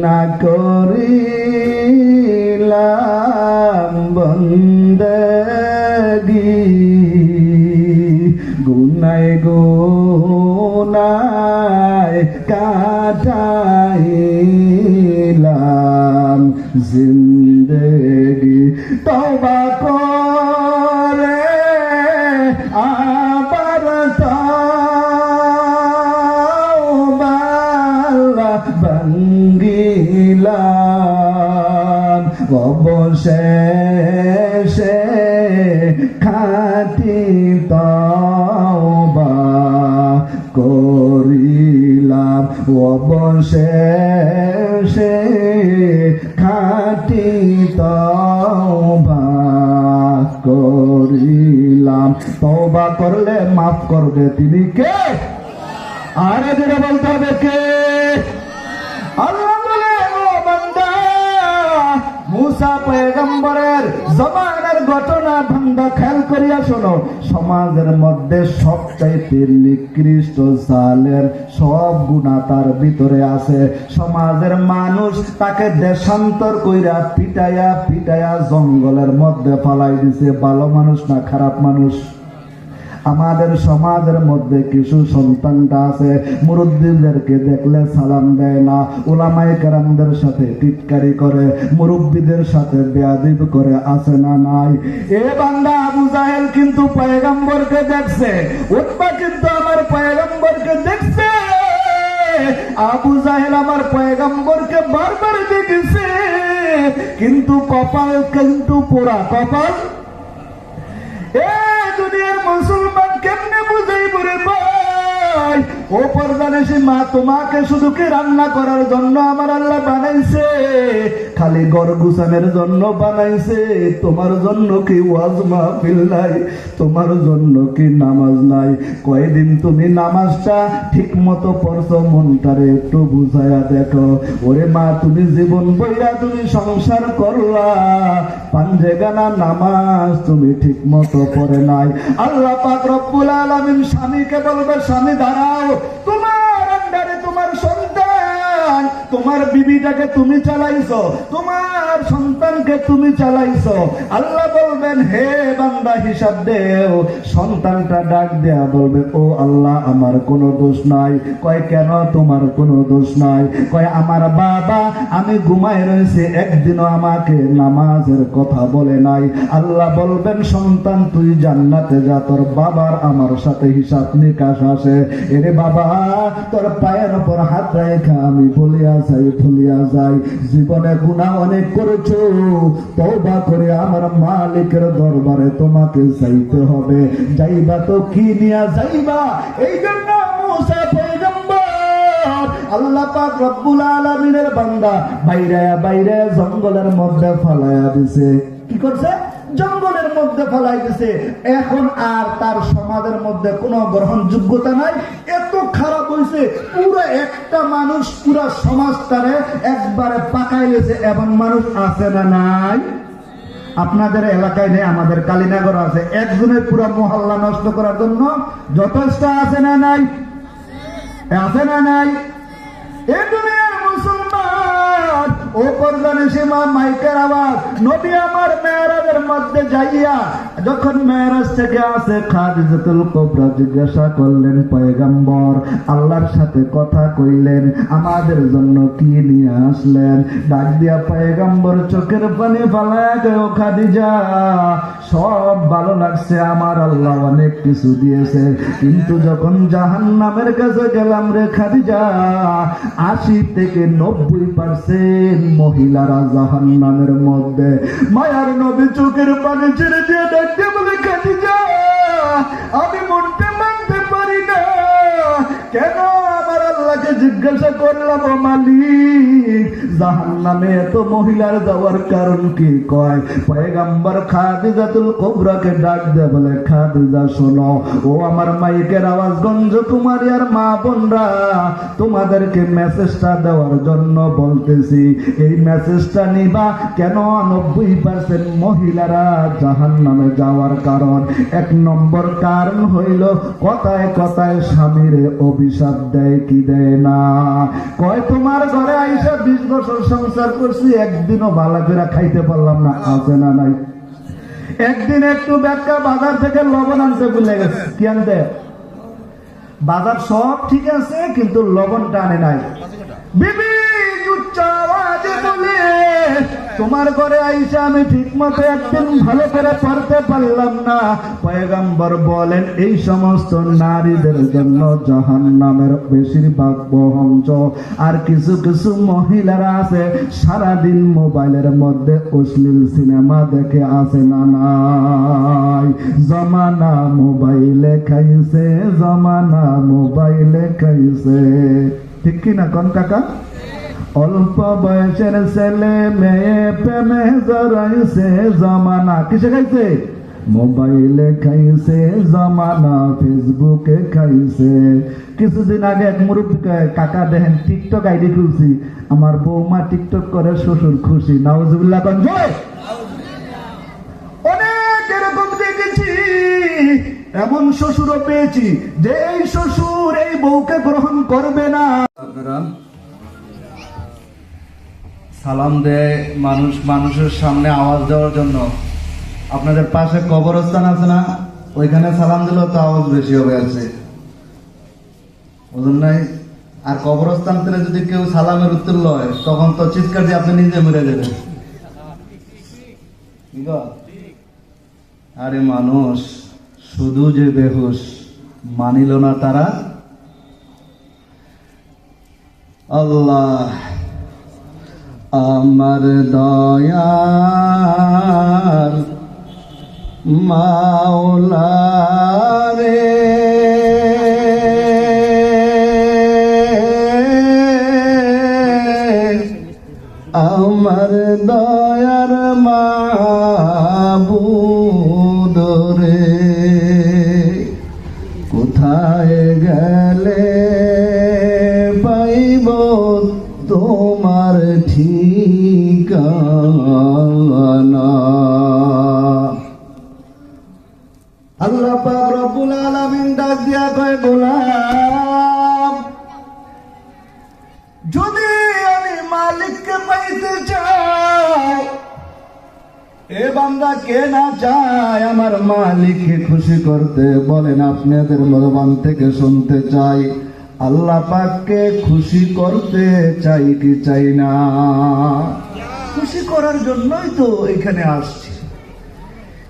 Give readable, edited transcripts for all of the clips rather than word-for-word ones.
না করিলাম বন্দেগি গুনায় গুনায় কাটাইলাম জিন্দেগি তওবা করে আবার ভাঙ্গিলাম অবশেষে খাঁটি তওবা করিলাম অবশেষে খাঁটি তওবা করিলাম। তওবা করলে মাফ করবে তিনি কে? আরে যেটা বলতে হবে কে? আল্লাহ বলে ও বান্দা মুসা পয়গম্বরের জমানার ঘটনা বান্দা খেয়াল করিয়া শোনো। সমাজের মধ্যে সবচাইতে নিকৃষ্ট জালেম সব গুনাহ তার ভিতরে আছে। সমাজের মানুষ তাকে দেশান্তর কইরা পিটাইয়া পিটাইয়া জঙ্গলের মধ্যে ফালাই দিছে। ভালো মানুষ না খারাপ মানুষ? আমাদের সমাজের মধ্যে কিছু সন্তানটা আছে মুরব্বীদেরকে দেখলে সালাম দেয় না, উলামায়ে কেরামদের সাথে টিটকারি করে, মুরব্বীদের সাথে বেয়াদব করে, আছে না নাই? এ বান্দা আবু জাহেল কিন্তু পয়গম্বরকে দেখছে, উতবা কিন্তু আমার পয়গম্বরকে দেখছে, আবু জাহেল আমার পয়গম্বরকে বারবার দেখেছে, কিন্তু কপাল কিন্তু পোড়া কপাল। দুনিয়ার মুসলমান কেমনে বুঝাইব রে ভাই? ও পর্দানেশী মা, তোমাকে শুধু কি রান্না করার জন্য আমার আল্লাহ বানাইছে? খালি ঘর গুছানোর জন্য বানাইছে? তোমার জন্য কি ওয়াজ মাহফিল নাই? তোমার জন্য কি নামাজ নাই? কয়দিন তুমি নামাজটা ঠিক মতো পড়ছো? মনটারে একটু বুঝাইয়া দেখো। ওরে মা, তুমি জীবন বইরা তুমি সংসার করলা, পাঞ্জেগানা নামাজ তুমি ঠিক মতো পড়ে নাই। আল্লাহ পাক রব্বুল আলামিন স্বামীকে বলবে, স্বামী দাঁড়াও, তোমার আন্ডারে তোমার সন্তান, তোমার বিবিটাকে তুমি চালাইছো, তোমার সন্তানকে তুমি চালাইছো। আল্লাহ বলবেন, হে বান্দা হিসাব দেও। সন্তানটা ডাক দেয়া বলবে, ও আল্লাহ আমার কোনো দোষ নাই। কয় কেন তোমার কোনো দোষ নাই? কয় আমার বাবা, আমি ঘুমায় রয়েছে, একদিনও আমাকে নামাজের কথা বলে নাই। আল্লাহ বলবেন, সন্তান তুই জান্নাতে যা, তোর বাবার আমার সাথে হিসাব নিকাশ আসে। এরে বাবা, তোর পায়ের উপর হাত রেখা আমি ভুলিয়া যাই, জীবনে গুনাহ অনেক করেছো, তওবা করে আমার মালিকের দরবারে তোমাকে যাইতে হবে। যাইবা তো কি নিয়া যাইবা? এই জন্য মুসা পয়গম্বর আল্লাহ পাক রব্বুল আলামিনের বান্দা বাইরে জঙ্গলের মধ্যে ফালাইয়া দিছে। কি করছে? জঙ্গলের মধ্যে ফেলাই দিছে। এখন আর তার সমাজের মধ্যে কোনো গ্রহণযোগ্যতা নাই। এত খারাপ হয়েছে, পুরো একটা মানুষ পুরা সমাজটারে একবারে পাকাইলেছে। এমন মানুষ আছে না নাই? আপনাদের এলাকায় নেই, আমাদের কালীনগর আছে। একজনের পুরো মহল্লা নষ্ট করার জন্য যথেষ্ট আছে না নাই? আছে না নাই? এই দুনিয়ার মুসলমান, ও পর্দানেশী মা, মাইকের আওয়াজ। নবী আমার মেরাজের মধ্যে যাইয়া যখন মেরাজ থেকে আসে, খাদিজাতুল কুবরা জিজ্ঞাসা করলেন, পয়গম্বর আল্লাহর সাথে কথা কইলেন, আমাদের জন্য কি নিয়ে আসলেন? ডাক দিয়া পয়গম্বর চোখের পানি ফালায়া গেল, খাদিজা সব ভালো লাগছে, আমার আল্লাহ অনেক কিছু দিয়েছে, কিন্তু যখন জাহান্নামের কাছে গেলাম রে খাদিজা, 80 থেকে 90% মহিলারা জাহান্নামের মধ্যে। মায়ার নবী চোখের পানি ছেড়ে দিয়ে দেখতে বলে, খাদিজা আমি মনটা মানতে পারি না, কেন আমার আল্লাহ আল্লাহকে জিজ্ঞাসা করলাম, ও মালিক, জাহান্নামে এত মহিলার যাওয়ার কারণ কি? কয় পয়গম্বর খাদিজাতুল কুবরাকে ডাক দিয়ে বলে, খাদিজা শোনো, ও আমার মাইকের আওয়াজ গঞ্জ কুমারী আর মা বোনরা, তোমাদেরকে মেসেজটা দেওয়ার জন্য বলতেছি। এই মেসেজটা নিবা কেন? 90% মহিলারা জাহান্নামে যাওয়ার কারণ, 1 নম্বর কারণ হইল কথায় কথায় স্বামীরে অভিশাপ দেয় কি দেয় না? কয় তোমার ঘরে আইসা 20 বছর সংসার করছি, একদিনও ভালো করে খাইতে পারলাম না, আছে না নাই? একদিন একটু ব্যাখ্যা বাজার থেকে লবণ আনতে ভুলে গেছে। কি আনতে? বাজার সব ঠিক আছে কিন্তু লবণটা আনে নাই। বিবি উচ্চ আওয়াজে বলে, তোমার ঘরে আইসা আমি ঠিক মতো একদিন ভালো করে পড়তে পারলাম না। পয়গম্বর বলেন, এই সমস্ত নারীদের জন্য জাহান্নামের বেশিরভাগ বহঞ্চ। আর কিছু কিছু মহিলারা আছে সারাদিন মোবাইলের মধ্যে অশ্লীল সিনেমা দেখে, আছে না নাই? জমানা মোবাইলে খাইছে, জমানা মোবাইলে খাইছে, ঠিক কিনা কোন কাকা? অল্প বয়সের ছেলে মেয়ে প্রেমে জড়াইছে, জমানা কিসে খাইছে? মোবাইলে খাইছে, জমানা ফেসবুকে খাইছে। কিছুদিন আগে এক মুরব্বী কাকা দেখেন টিকটক আইডি খুলছি, আমার বৌমা টিকটক করে, শ্বশুর খুশি। নাউজুবিল্লাহ কোন জয়। অনেক এরকম দেখেছি, এমন শ্বশুরও পেয়েছি যে এই শ্বশুর এই বউকে গ্রহণ করবে না। আপনারা সালাম দেয় মানুষ মানুষের সামনে আওয়াজ দেওয়ার জন্য। আপনাদের পাশে কবরস্থান আছে না? ওইখানে সালাম দিলেও তো আওয়াজ বেশি হবে, আছে বুঝুন নাই? আর কবরস্থান থেকে যদি কেউ সালামের উত্তর লয়, তখন তো চিৎকার দিয়ে আপনি নিজে মরে যাবেন। আরে মানুষ শুধু যে বেহুশ, মানিল না তারা। আল্লাহ আমার দয়ার মাওলা রে, আমার দয়ার মাবুদ রে, কোথায় গেলে পাইব তোমার ঠিকানা? আল্লাহ পাক রব্বুল আলামিন ডাক দিয়া কয়, গোলাম, যদি আমি মালিককে পাইতে চাই, এ বান্দা কে না চায় আমার মালিককে খুশি করতে? বলেন আপনাদের জবান থেকে শুনতে চাই, আল্লাহ পাককে খুশি করতে চাই কি চাই না? খুশি করার জন্যই তো এখানে আসছি।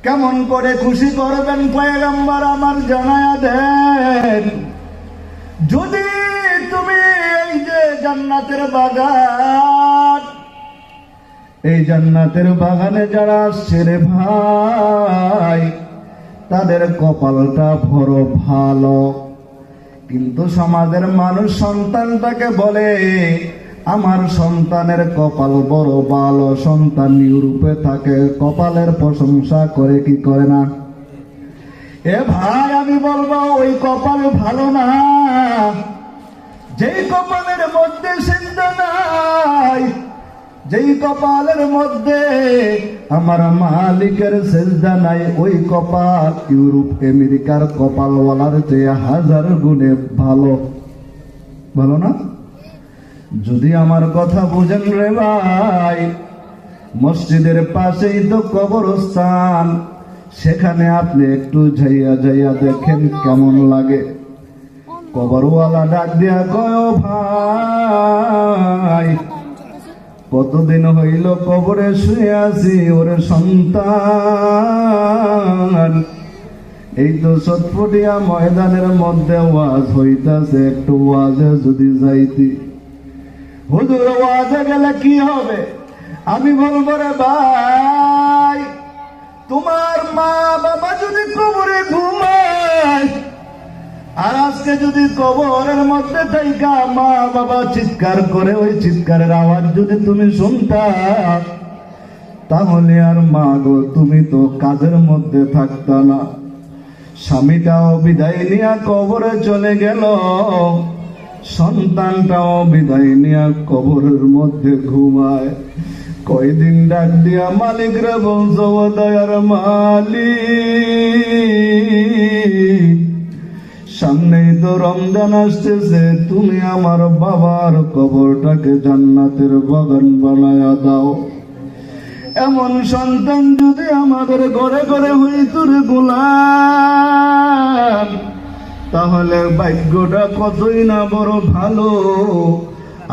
কেমন করে খুশি করবেন পয়গম্বর আমার জানায়া দেন। যদি তুমি এই যে জান্নাতের বাগান, এই জান্নাতের বাগানে যারা আসছে রে ভাই, তাদের কপালটা বড় ভালো। কিন্তু সমাজের মানুষ সন্তানটাকে বলে, আমার সন্তানের কপাল বড় ভালো, সন্তান ইউরোপে থাকে, কপালের প্রশংসা করে কি করে না? এ ভাই আমি বলবো, ওই কপাল ভালো না, যেই কপালের মধ্যে সিজদা নাই, যেই কপালের মধ্যে আমার মালিকের সিজদা নাই, ওই কপাল ইউরোপ আমেরিকার কপালওয়ালার চেয়ে 1000 গুণে ভালো। ভালো না? যদি আমার কথা বুঝেন রে ভাই, মসজিদের পাশেই তো কবরস্থান, সেখানে আপনি একটু যাইয়া যাইয়া দেখেন কেমন লাগে। কবরওয়ালা ডাক দিয়া কয়, ও ভাই, কতদিন হইল কবরে শুয়ে আছি, ওরে সন্তান, এই তো চটপটিয়া ময়দানের মধ্যে ওয়াজ হইতাছে, একটু ওয়াজে যদি যাইতি। হুজুর ওয়াজে গেলে কি হবে? আমি বলবো, রে ভাই, তোমার মা বাবা যদি কবরে ঘুমায়, আর আজকে যদি কবরের মধ্যে থাইকা মা বাবা চিৎকার করে ওই চিৎকারের আওয়াজ যদি তুমি শুনতা, তাহলে আর মা গো তুমি তো কাজের মধ্যে থাকতা না। স্বামীটাও বিদায় নিয়া কবরে চলে গেল, সন্তানটাও বিদায় নিয়া কবরের মধ্যে ঘুমায়। কয়দিন ডাক দিয়া মালিক রে বলছো, ও দয়ার মালিক, সামনেই তো রমজান আসতেছে, তুমি আমার বাবার কবরটাকে জান্নাতের বাগান বানায়া দাও। এমন সন্তান যদি আমাদের ঘরে ঘরে হইত রে গোলাম, তাহলে ভাগ্যটা কতই না বড় ভালো।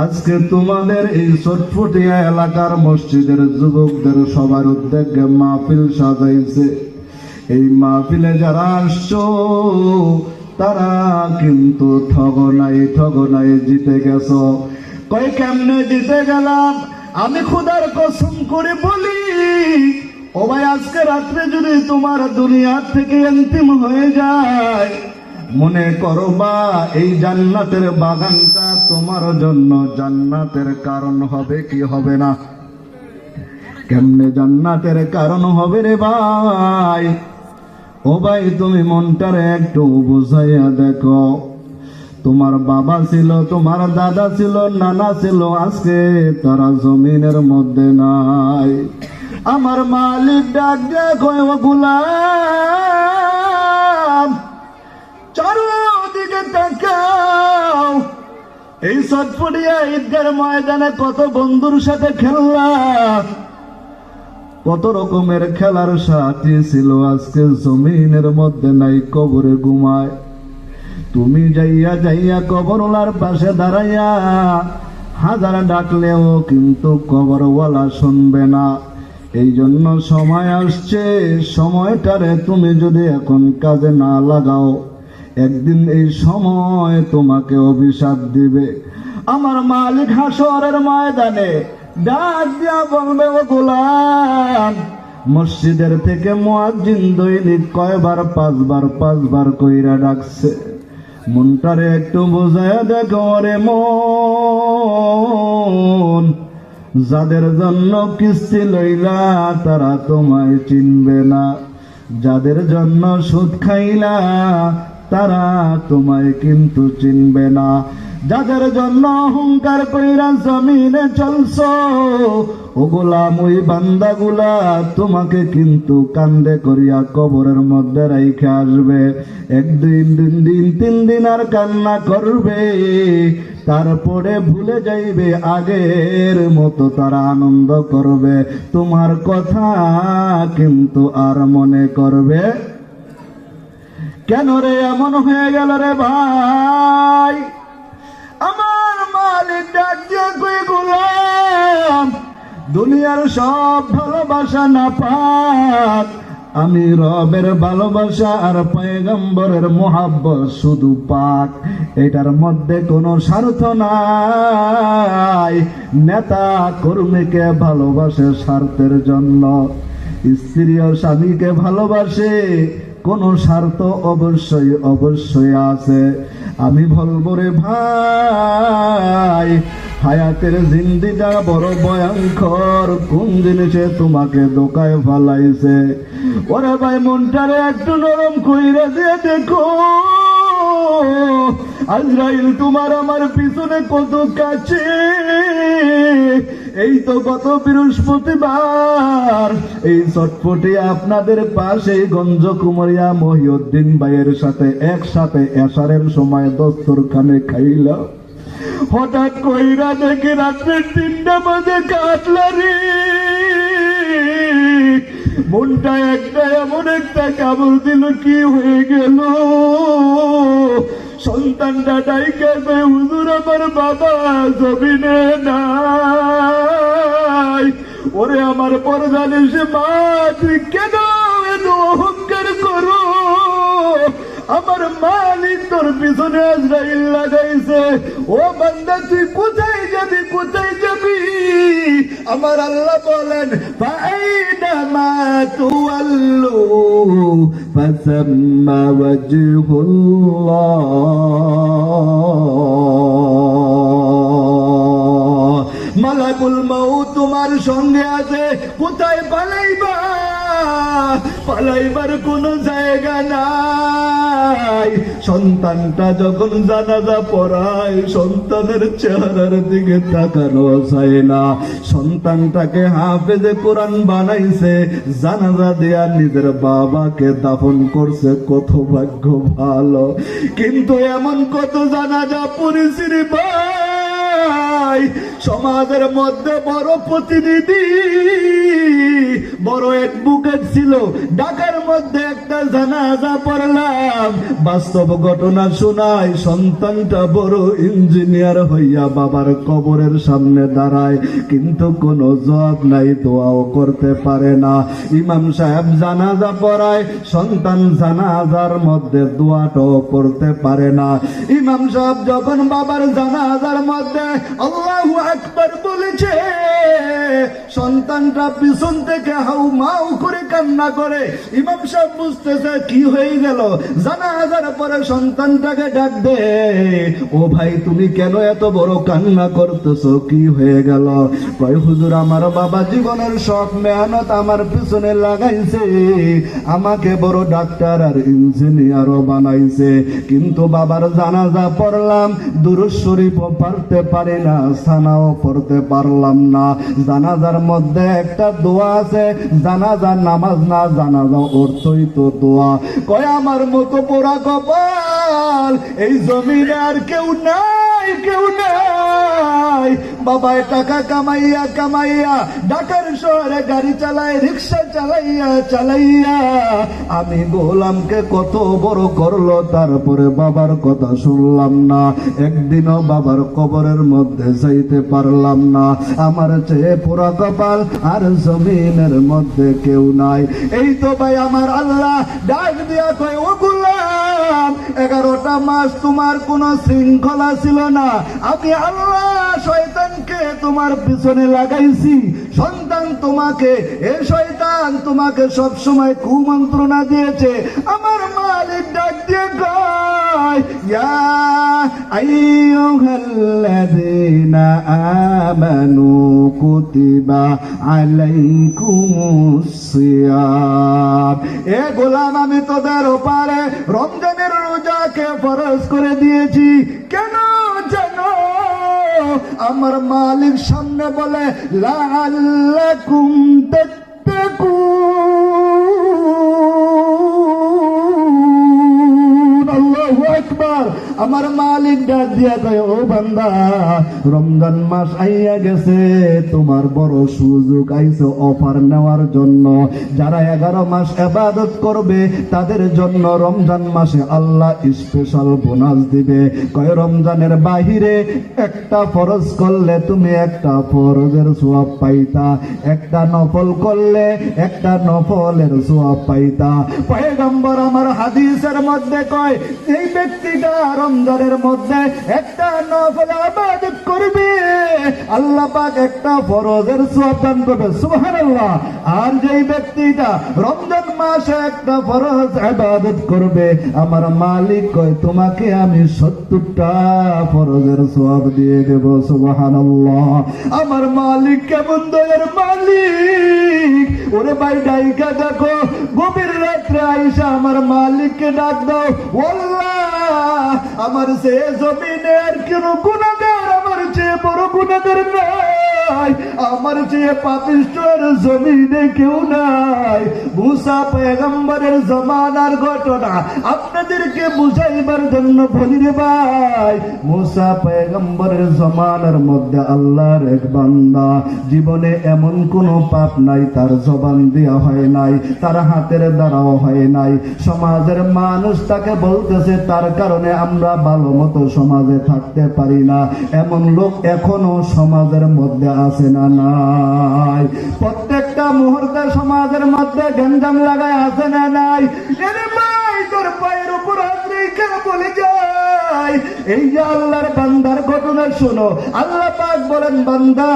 আজকে তোমাদের এই চটফটিয়া এলাকার মসজিদের যুবকদের সবার উদ্যোগে মাহফিল সাজাইছে। এই মাহফিলে যারা আসছো তারা কিন্তু ঠগনাই জিতে গেছো। কই কেমনে জিতে গেলাম? আমি খোদার কসম করে বলি, ও ভাই আজকে রাত্রে যদি তোমার দুনিয়ার থেকে অন্তিম হয়ে যায়, মনে করবা এই জান্নাতের বাগানটা তোমার জন্য জান্নাতের কারণ হবে কি হবে না? কেমনে জান্নাতের কারণ হবে রে ভাই? ও ভাই তুমি মনটারে একটু বুঝাইয়া দেখো। তোমার বাবা ছিল, তোমার দাদা ছিল, নানা ছিল, আজকে তারা জমিনের মধ্যে নাই। আমার মালিক ডাক দেয়, কয় ও গোলাম, চারদিকে তাকাও। এই চটপটিয়া ঈদগার ময়দানে কত বন্ধুর সাথে খেললাম, কত রকমের খেলার সাথী ছিল, আজকে জমিনের মধ্যে নাই, কবরে ঘুমায়। তুমি যাইয়া কবরওয়ালার পাশে দাঁড়াইয়া হাজার ডাকলেও কিন্তু কবরওয়ালা শুনবে না। এই জন্য সময় আসছে, সময়টারে তুমি যদি এখন কাজে না লাগাও, একদিন এই সময় তোমাকে অভিশাপ দিবে। আমার মালিক হাসরের ময়দানে ডাক দিয়া বলবে, ও গোলাম, মসজিদের থেকে মুয়াজ্জিন দৈনিক কয়বার? পাঁচবার কইরা ডাকছে। মনটারে একটু বোঝায়া দেখো রে মন, যাদের জন্য কিস্তি লইলা তারা তোমায় চিনবে না, যাদের জন্য সুদ খাইলা তারা তোমায় কিন্তু চিনবে না, যাদের জন্য অহংকার কইরা জমিনে চলছো, ও গোলাম ওই বান্দাগুলা তোমাকে কিন্তু কান্দে করিয়া কবরের মধ্যে রাইখে আসবে। একদিন, 2 দিন, 3 দিন আর কান্না করবে, তারপরে ভুলে যাইবে, আগের মতো তারা আনন্দ করবে, তোমার কথা কিন্তু আর মনে করবে। কেন রে এমন হয়ে গেল রে ভাই? আমার মালিক ডাক দিয়ে কই, গোলাম, দুনিয়ার সব ভালোবাসা না পাক, আমি রবের ভালোবাসা আর পয়গম্বরের মোহাব্বত শুধু পাক। এটার মধ্যে কোনো স্বার্থ নাই। নেতা কর্মীকে ভালোবাসে স্বার্থের জন্য, স্ত্রীও স্বামীকে ভালোবাসে, কোন স্বার্থ অবশ্যই আছে। আমি বলবো রে ভাই, হায়াতের জিন্দিটা বড় ভয়ঙ্কর, কোন জিনিসে তোমাকে দোকায় ফালাইছে। ওরে ভাই মনটারে একটু নরম কইরা দিয়ে দেখো, আজরাইল তোমার আমার পিছনে কত কাছে। এই তো গত বৃহস্পতিবার এই চটপটি আপনাদের পাশে গঞ্জ কুমারিয়া মহিউদ্দিন ভাইয়ের সাথে একসাথে এশারের সময় দস্তরখানে খাইলাম। হঠাৎ কইরা দেখে রাত্রে 3টা বাজে কাটলারি, মনটা একটা এমন একটা কাবুল দিল, কি হয়ে গেল? সন্তানটা ডাইকে কই, হুজুর আমার বাবা জমিনে নাই। ওরে আমার পরদান এসে, মা তুই কেন এত অহংকার করো? আমার মালিক তোর পিছনে আজরাইল লাগাইছে। ও বান্দা তুই কোথায় যাবি, কোথায় যাবি? আমার আল্লাহ বলেন, ফাইনামা তুওয়াল্লু فثم وجه الله মালাকুল মাউত তোমার সঙ্গে আছে কোথায় পালাইবা পালাইবার কোনো জায়গা নাই সন্তানটা যখন জানাজা পড়ায় সন্তানের চেহারার দিকে তাকানো যায় না সন্তানটাকে হাফেজে কোরআন বানাইছে জানাজা দেয়া নিজের বাবাকে দাফন করছে কত ভাগ্য ভালো কিন্তু এমন কত জানাজা পড়েছি রে ভাই সমাজের মধ্যে বড় প্রতিনিধি বড় অ্যাডভোকেট ছিল ঢাকার মধ্যে একটা জানাজা পড়লাম বাস্তব ঘটনা শোনায় সন্তানটা বড় ইঞ্জিনিয়ার হইয়া বাবার কবরের সামনে দাঁড়ায় কিন্তু কোনো জবাব নাই দোয়াও করতে পারে না ইমাম সাহেব জানাজা পড়ায় সন্তান জানাজার মধ্যে দোয়াটাও করতে পারে না ইমাম সাহেব যখন বাবার জানাজার মধ্যে আল্লাহু আকবার বলেছে সন্তানটা পিছন থেকে হাউ মাউ করে কান্না করে ইমাম সাহেব বুঝতেছে কি হয়ে গেল জানাজার পরে সন্তানটাকে ডাক দে ও ভাই তুমি কেন এত বড় কান্না করতেছো কি হয়ে গেল কয় হুজুর আমার বাবা জীবনের সব মেহনত আমার পিছনে লাগাইছে আমাকে বড় ডাক্তার আর ইঞ্জিনিয়ারও বানাইছে কিন্তু বাবার জানাজা পড়লাম দুরূদ শরীফও পড়তে পারি না সানাও পড়তে পারলাম না জানাজার মধ্যে একটা দোয়া আছে জানাজার নামাজ না জানাজা অর্থই তো দোয়া কয় আমার মতো পোড়া কপাল এই জমিনে আর কেউ নাই কেউ নাই বাবায় টাকা কামাইয়া কামাইয়া ঢাকার শহরে গাড়ি চালায় রিক্সা চালাইয়া আমি গোলামকে কত বড় করলো তারপরে বাবার কথা শুনলাম না একদিনও বাবার কবরের মধ্যে যাইতে পারলাম না আমার চেয়ে পোড়া কপাল আর জমিনের মধ্যে কেউ নাই এই তো ভাই আমার আল্লাহ ডাক দিয়া কয় ও গোলাম 11টা মাস তোমার কোনো শৃঙ্খলা ছিল না আমি আল্লাহ শয়তানকে তোমার পিছনে লাগাইছি সন্তান তোমাকে এ শয়তান তোমাকে সব সময় কুমন্ত্রণা দিয়েছে আমার মালিক ডাক দিয়ে কয় ইয়া আইয়ুহাল্লাযীনা আমানু কুতিবা আলাইকুমুস সিয়াম এ গোলাম আমি তোদের ওপারে রমজানের রোজাকে ফরজ করে দিয়েছি কেন জানো আমার মালিক সামনে বলে লাআল্লাকুম তাত্তাকুন আল্লাহু আকবার আমার মালিক ডাক দিয়া কয় ও বান্দা রমজান মাস আইয়া গেছে তোমার বড় সুযোগ আইছে অফার নেওয়ার জন্য যারা 11 মাস ইবাদত করবে তাদের জন্য রমজান মাসে আল্লাহ স্পেশাল বোনাস দিবে কয় রমজানের বাহিরে একটা ফরজ করলে তুমি একটা ফরজের সওয়াব পাইতা একটা নফল করলে একটা নফলের সওয়াব পাইতা পয়গম্বর আমার হাদিসের মধ্যে কয় এই ব্যক্তিটা রমজানের মধ্যে একটা নফল ইবাদত করবে আল্লাহ পাক একটা ফরজের সওয়াব দান করবে সুবহানাল্লাহ আর যেই ব্যক্তিটা রমজান মাসে একটা ফরজ ইবাদত করবে আমার মালিক কয় তোমাকে আমি 70টা ফরজের সওয়াব দিয়ে দেব সুবহানাল্লাহ আমার মালিক কেমন দয়ার মালিক ওরে ভাই ডাইকা দেখো গভীর রাত্রে আইসা আমার মালিককে ডাক দাও আল্লাহ আমার সে জমিনে আর কোন গুনাহগার আমার চেয়ে বড় গুনাহগার নাই আমার চেয়ে পাপিষ্ঠ আর জমিনে কেউ নাই মুসা পয়গম্বরের জমানার ঘটনা আপনাদেরকে বুঝাইবার জন্য বলি রে ভাই মুসা পয়গম্বরের জমানার মধ্যে আল্লাহর এক বান্দা জীবনে এমন কোন পাপ নাই তার জবান দেওয়া হয় নাই তার হাতের দ্বারাও হয় নাই সমাজের মানুষ তাকে বলতেছে তার কারণে আমরা ভালো মতো সমাজে থাকতে পারি না এমন লোক এখনো সমাজের মধ্যে আছে না নাই প্রত্যেকটা মুহূর্তে সমাজের মধ্যে গঞ্জাম লাগায় আছে না নাই এরে ভাই তোর পায়ের উপর হাত রেখে বলে যায় এই যে আল্লাহর বান্দার ঘটনা শোনো আল্লাহ পাক বলেন বান্দা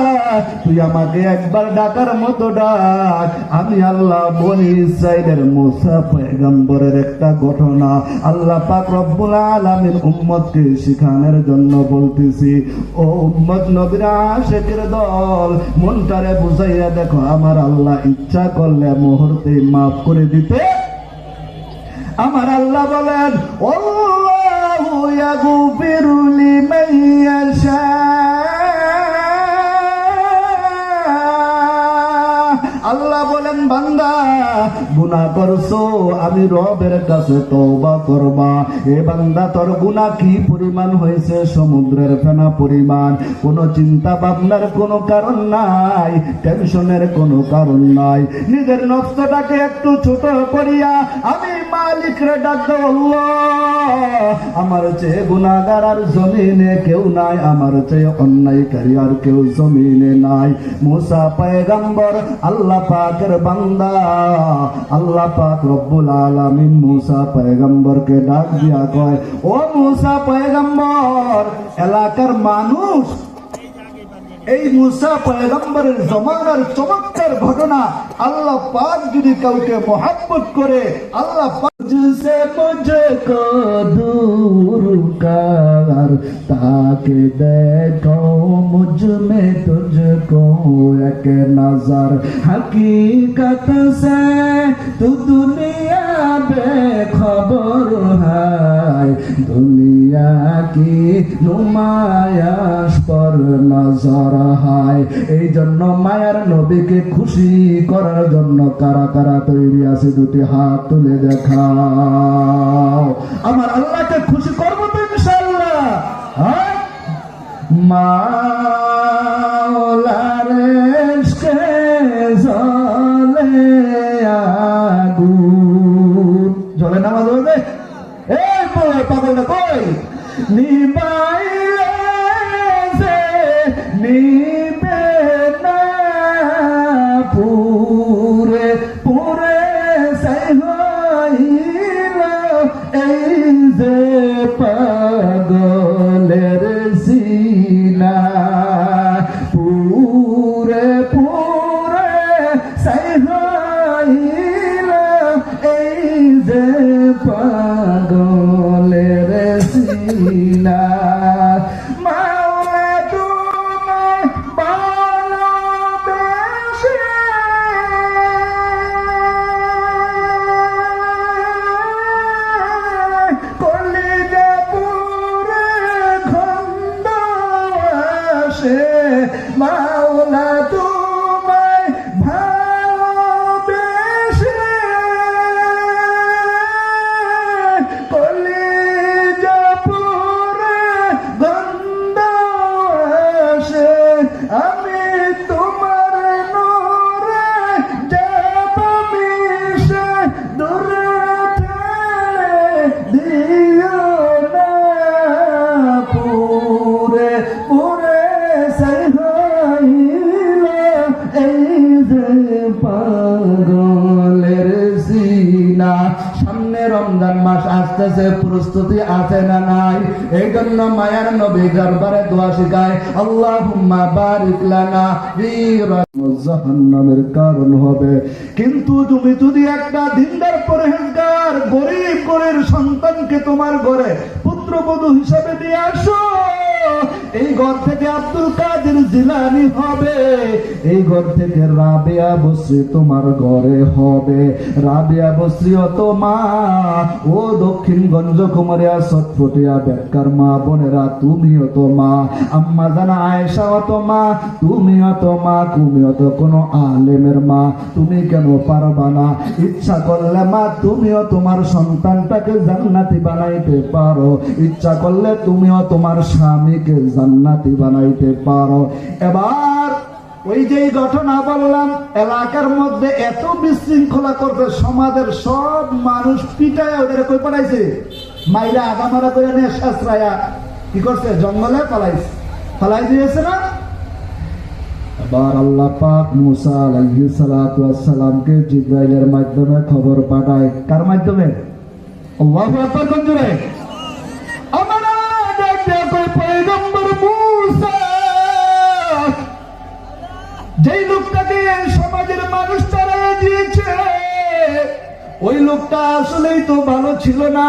তুই আমাকে একবার ডাকার মতো ডাক, আমি আল্লাহ বনি ইসরাইলের মুসা পয়গম্বরের একটা ঘটনা আল্লাহ পাক রব্বুল আলামিন উম্মতকে শিখানোর জন্য বলতেছি। ও উম্মত নবীর আশিকের দল, মনটারে বুঝাইয়া দেখো, আমার আল্লাহ ইচ্ছা করলে মুহূর্তে মাফ করে দিতে। আমার আল্লাহ বলেন আল্লাহু ইয়াগফিরু লিমান ইয়াশা, আল্লাহ বলেন বান্দা গুনাহ করছো, আমি রবের কাছে তওবা করবা। এ বান্দা তোর গুনাহ কি পরিমাণ হয়েছে? সমুদ্রের ফেনা পরিমাণ। কোনো চিন্তা ভাবনার কোনো কারণ নাই, টেনশনের কোনো কারণ নাই। নিজের নফসটাকে একটু ছোট করিয়া আমি মালিকরে ডাক দাও, আল্লাহ আমার চেয়ে গুনাহগার আর জমিনে কেউ নাই, আমার চেয়ে অন্যায়কারী আর কেউ জমিনে নাই। মুসা পয়গম্বর আল্লাহ পাকের বান্দা, আল্লাহ পাক রব্বুল আলামিন মুসা পয়গম্বরকে ডাক দিয়া কয়, ও মুসা পয়গম্বর, এলাকার মানুষ এই মুসা পয়গম্বরের জমানার চমৎকার ঘটনা আল্লাহ পাক যদি কাউকে মহব্বত করে, আল্লাহ পাক जिसे मुझको दूर कर ताकि देखो मुझ में तुझको एक नजर, हकीकत से तू दुनिया बेखबर है, दुनिया की नुमायाश पर नजर है। এই জন্য মায়ার নবীকে খুশি করার জন্য কারা কারা তৈরি আছে? দুটি হাত তুলে দেখা। আমার আল্লাহকে খুশি করবো তো ইনশাআল্লাহ। মাওলার ইশকে জ্বলে আগুন, জ্বলে নামাজ হবে এই পাগলটা কই নিবাইলে যে নিবে না পুরে পুরে সাইহ এই যে পাগলের সিনা পুরে পুরে সাইহাইল, এই যে পাগলের সিনা। মাওলা তোমায় ভালোবেসে মাওলা তোমায় ভালোবেসে কলিজা পুরে গন্ধ আসে, আমি তোমার নূরে যাব মিশে, দূরে দিও না পুরে পুরে পাগলের সিনা। সামনে রমজান মাস আসতেছে, প্রস্তুতি আছে না নাই? এই জন্য মায়ার নবী দরবারে দোয়া শিখায়, আল্লাহুম্মা বারিক লানা ফি জাহান্নামের কারণ হবে। কিন্তু তুমি যদি একটা দিনদার পরহেজগার গরিব ঘরের সন্তানকে তোমার ঘরে পুত্রবধূ হিসাবে নিয়ে আসো, এই ঘর থেকে আব্দুল কাদের জিলানী হবে, এই ঘর থেকে রাবেয়া বসরি তোমার ঘরে হবে। রাবেয়া বসরি অত মা, ও দক্ষিণগঞ্জ কুমারিয়া সটফটিয়া বেকার মা বোনেরা তুমিও তো মা, আম্মা জানা আয়েশা অত মা, তুমিও তো মা, তুমিও তো কোনো আলেমের মা, তুমি কেন পারবা না? ইচ্ছা করলে মা তুমিও তোমার সন্তানটাকে জান্নাতি বানাইতে পারো, ইচ্ছা করলে তুমিও তোমার স্বামীকে জান্নাতি বানাইতে পারো। এবার ওই যে ঘটনা বললাম, এলাকার মধ্যে এত বিশৃঙ্খলা করছে, সমাজের সব মানুষ পিটায় ওদের কই পাঠাইছে, মাইরা আগামারা করে নিয়ে শাস্ত্রায়া কি করছে, জঙ্গলে পালাই দিয়েছে না। এবার আল্লাহ পাক মুসা আলাইহিস সালাতু ওয়াস সালামকে জিবরাইলের মাধ্যমে খবর পাঠায়। কার মাধ্যমে? আল্লাহু আকবার। কোন জোরে? আমার আল্লাহ ডাকতে কই পয়গম্বর মুসা ওই লোকটা আসলেই তো ভালো ছিল না,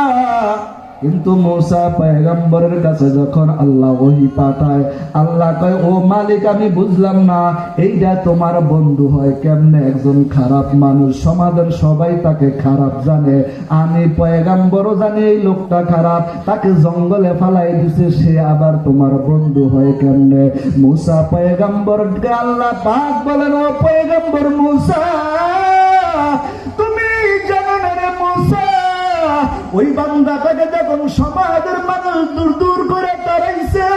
কিন্তু মূসা পয়গম্বরের কাছে যখন আল্লাহ ওহী পাঠায়, আল্লাহ কয় ও মালিক আমি বুঝলাম না এইটা তোমার বন্ধু হয় কেমনে, একজন খারাপ মানুষ, সমাজের সবাই তাকে খারাপ জানে, আমি পয়গম্বরও জানি এই লোকটা খারাপ, তাকে জঙ্গলে ফালাই দিছে, সে আবার তোমার বন্ধু হয় কেমনে? মূসা পয়গম্বরকে আল্লাহ পাক বলেন ও পয়গম্বর মূসা, তুমি জানো না রে মূসা, ওই বান্দাটাকে যখন সমাজের মানুষ দূর দূর করে তাড়াইছে,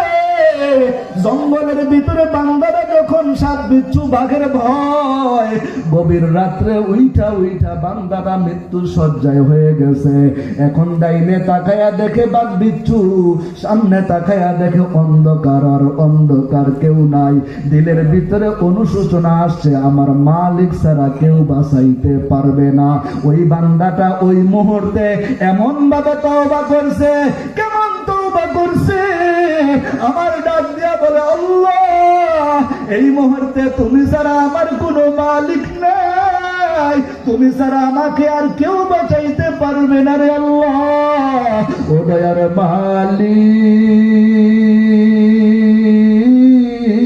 জঙ্গলের ভিতরে বান্দারা যখন সাত বিচ্ছু বাঘের ভয়, গভীর রাত্রে উইঠা উইঠা বান্দাটা মৃত্যু সজ্জায় হয়ে গেছে। এখন ডাইনে তাকায়া দেখে বাঘ বিচ্ছু, সামনে তাকায়া দেখে অন্ধকার, আর অন্ধকার কেউ নাই। দিলের ভিতরে অনুশোচনা আসছে, আমার মালিক ছাড়া কেউ বাঁচাইতে পারবে না। ওই বান্দাটা ওই মুহূর্তে এমন ভাবে তওবা করছে, কেমন তওবা করছে, আমার ডাক দিয়া বলে আল্লাহ এই মুহূর্তে তুমি ছাড়া আমার কোনো মালিক নাই, তুমি ছাড়া আমাকে আর কেউ বাঁচাইতে পারবে না রে আল্লাহ। ও দয়ার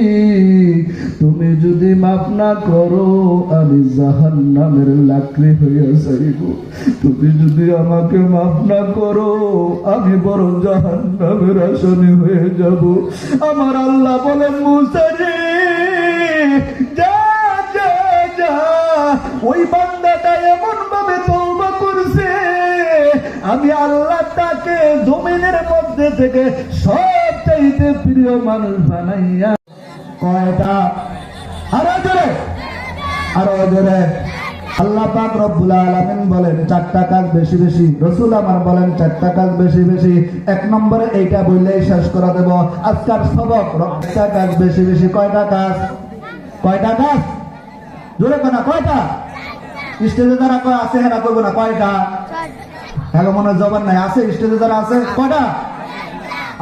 মালিক, তুমি যদি মাফ না করো আমি জাহান্নামের লাকড়ি হইয়া যাইব, তুমি যদি আমাকে মাফ না করো আমি বড় জাহান্নামের আসামি হয়ে যাব। আমার আল্লাহ বলেন মূসা রে যা যা যা, ওই বান্দাটা এমন ভাবে তওবা করছে, আমি আল্লাহ তাকে জমিনের মধ্যে থেকে সবচাইতে প্রিয় মানুষ বানাইয়া। কয়টা? আরো জোরে, আরো জোরে। আল্লাহ পাক রব্বুল আলামিন বলেন চারটা কাজ বেশি বেশি, রাসূল আমার বলেন চারটা কাজ বেশি বেশি। এক নম্বরে এইটা বললেই শেষ করা দেব আজকের সবক। চারটা কাজ বেশি বেশি। কয়টা কাজ? কয়টা কাজ? জোরে কোনা কয়টা? স্টেজে যারা কয় আছে হেরা কইব না কয়টা? হ্যালো মনে জবান নাই আছে, স্টেজে যারা আছে কয়টা?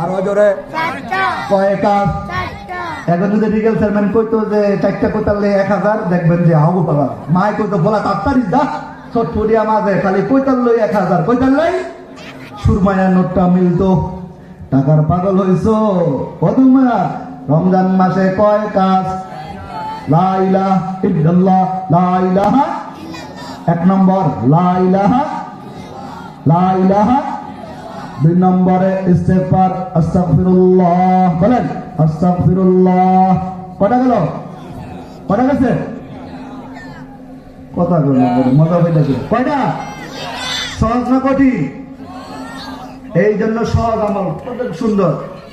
আরো জোরে। কয় কাজ? এখন যদি রিগেল চেয়ারম্যান কইতো যে চারটা কোতালে 1000, দেখবেন যে হাগু পাবা মাই কইতো বলা তাড়াতাড়ি দা ছটফটিয়া মাঝে খালি কইতাল লই 1000, কইতাল লই সুরমায়ার নোটটা মিলতো। টাকার পাগল হইছো কদুমা। রমজান মাসে কয় কাজ? লা ইলাহা ইল্লাল্লাহ, লা ইলাহা। এক নম্বর লা ইলাহা, লা ইলাহা। দুই নম্বরে ইস্তেগফার, আস্তাগফিরুল্লাহ। বলেন আস্তাগফিরুল্লাহ। কটা গেল? কটা গেছে? কথা বলো, মজা হইতেছে। কয়টা? সহজ না কঠিন? এই জন্য সহজ আমল কত সুন্দর।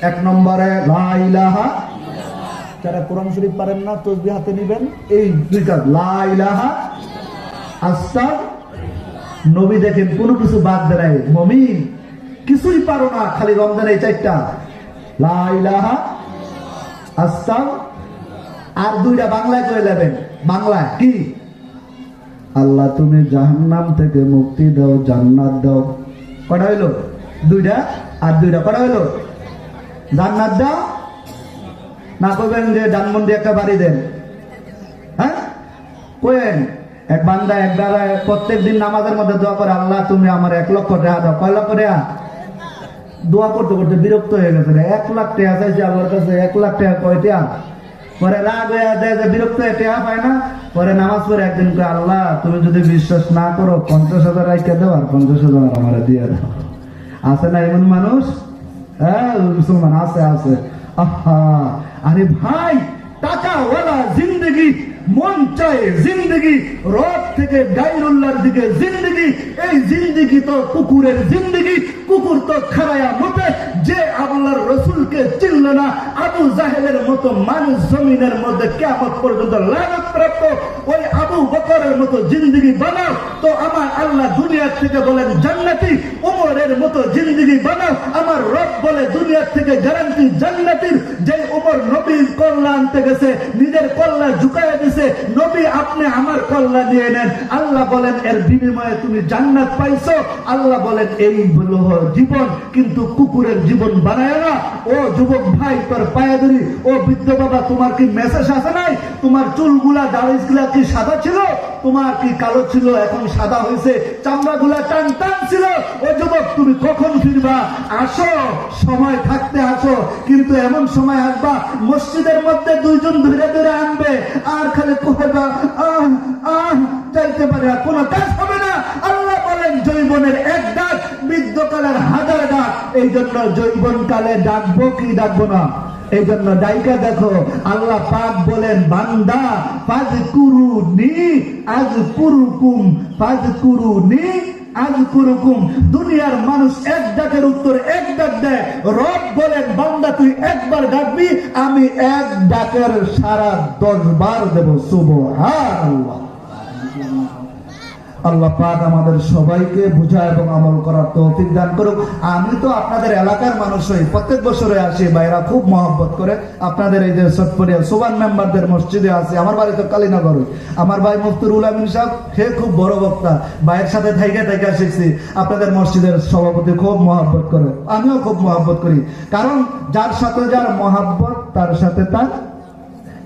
এক নম্বরে লা ইলাহা। যারা কোরআন শরীফ পারেন না তাসবিহ হাতে নেবেন, এই দুইটা লা ইলাহা আস্তাগ। নবী দেখেন কোনো কিছু বাদ দেয়, মুমিন কিছুই পারো না, খালি রমজান এই চারটা লা ইলাহা আস্তাগ। আর দুইটা বাংলায় কয়ে নেবেন। বাংলায় কি? আল্লাহ তুমি জাহান্নাম থেকে মুক্তি দাও, জান্নাত দাও। কটা হইলো? দুইটা। আর দুইটা কটা হইলো? জান্নাত দাও না কইবেন যে ধানমন্ডি একটা বাড়ি দেন, হ্যাঁ কইেন। এক বান্দা একবার প্রত্যেক দিন নামাজের মধ্যে দোয়া করে আল্লাহ তুমি আমার 1 লক্ষ টাকা দাও। কয় লক্ষ টাকা? দোয়া করতে করতে বিরক্ত হয়ে গেছে, 1 লাখ টাকা চাইছে আল্লাহর কাছে। 1 লাখ টাকা কয় টাকা? পরে রাগ হয়ে যায় যে বিরক্ত হয়ে টাকা পায় না। পরে নামাজ পড়ে একদিন কয় আল্লাহ তুমি যদি বিশ্বাস না করো 50,000 রাইখা দাও, আর 50,000 আমার দিয়ে দাও। আছে না এমন মানুষ? হ্যাঁ মুসলমান আছে, আছে। আহা আরে ভাই, টাকাওয়ালা জিন্দগি, মন চায় জিন্দগি, রব থেকে গায়রুল্লাহর দিকে জিন্দগি। এই জিন্দগি তো কুকুরের জিন্দগি। কুকুর তো খারায়া মতে, যে আল্লাহর রাসূলকে চিনল না, আবু জাহেলের মতো মানুষ জমিনের মধ্যে কিয়ামত পর্যন্ত লানত প্রাপ্ত, ওই আবু বকরের মতো জিন্দগি বানাও তো আমার আল্লাহ দুনিয়া থেকে বলেন জান্নাতি। ওমরের মতো জিন্দগি বানাও, আমার রব বলে দুনিয়া থেকে গ্যারান্টি জান্নাতির। যে ওমর নবীর কল্যাণ আনতে গেছে, নিজের কল্যাণ ঝুঁকাইয়া দিছে, নবী আপনি আমার কল্যাণ নিয়ে নেন। আল্লাহ বলেন এর বিনিময়ে তুমি জান্নাত পাইছো। আল্লাহ বলেন এই হলো জীবন, কিন্তু কুকুরের জীবন বানায় না। ও যুবক ভাই তোর পায়ে ধরি, ও বৃদ্ধ বাবা তোমার কি মেসেজ আসে নাই? তোমার চুলগুলা দাড়িগুলা কি সাদা ছিল? তোমার কি কালো ছিল এখন সাদা হয়েছে, চামড়াগুলা টান টান ছিল, ও যুবক তুমি কখন ফিরবা? আসো, সময় থাকতে আসো। কিন্তু এমন সময় আসবা মসজিদের মধ্যে দুইজন ধরে ধরে আনবে আর খালি কইবা আহ আহ, চাইতে পারে আর কোনো কাজ হবে না। আল্লাহ বলেন জৈবনের এক ডাক, বৃদ্ধকালের হাজার ডাক। এই জন্য জৈবন কালে ডাকবো কি ডাকবো না? এই জন্য ডাইকা দেখো, আল্লাহ পাক বলেন বান্দা ফাজকুরুনি আযকুরুকুম, ফাজকুরুনি আযকুরুকুম। দুনিয়ার মানুষ এক ডাকের উত্তর এক ডাক দেয়, রব বলেন বান্দা তুই একবার ডাকবি, আমি এক ডাকের সারা 10 বার দেব। সুবহানাল্লাহ। আল্লাহ পাক আমাদের সবাইকে বুঝা এবং আমল করার তৌফিক দান করুক। আমি তো আপনাদের এলাকার মানুষ হই, প্রত্যেক বছরে আসি, ভাইরা খুব মহব্বত করে আপনাদের এই যে সটপরিয়া সুবান মেম্বারদের মসজিদে আছে। আমার বাড়ি তো কালীনগর, আমার ভাই মুফতুল আমিন সাহেব সে খুব বড় বক্তা, ভাইয়ের সাথে থাইকা থাইকা শিখছি। আপনাদের মসজিদের সভাপতি খুব মহব্বত করে, আমিও খুব মহব্বত করি, কারণ যার সাথে যার মহব্বত তার সাথে তার।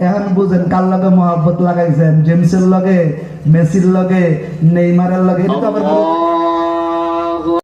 এখন বুঝেন কার লগে মহব্বত লাগাইছেন, জেমসের লগে, মেসির লগে, নেইমারের লগে, এটা তো আবার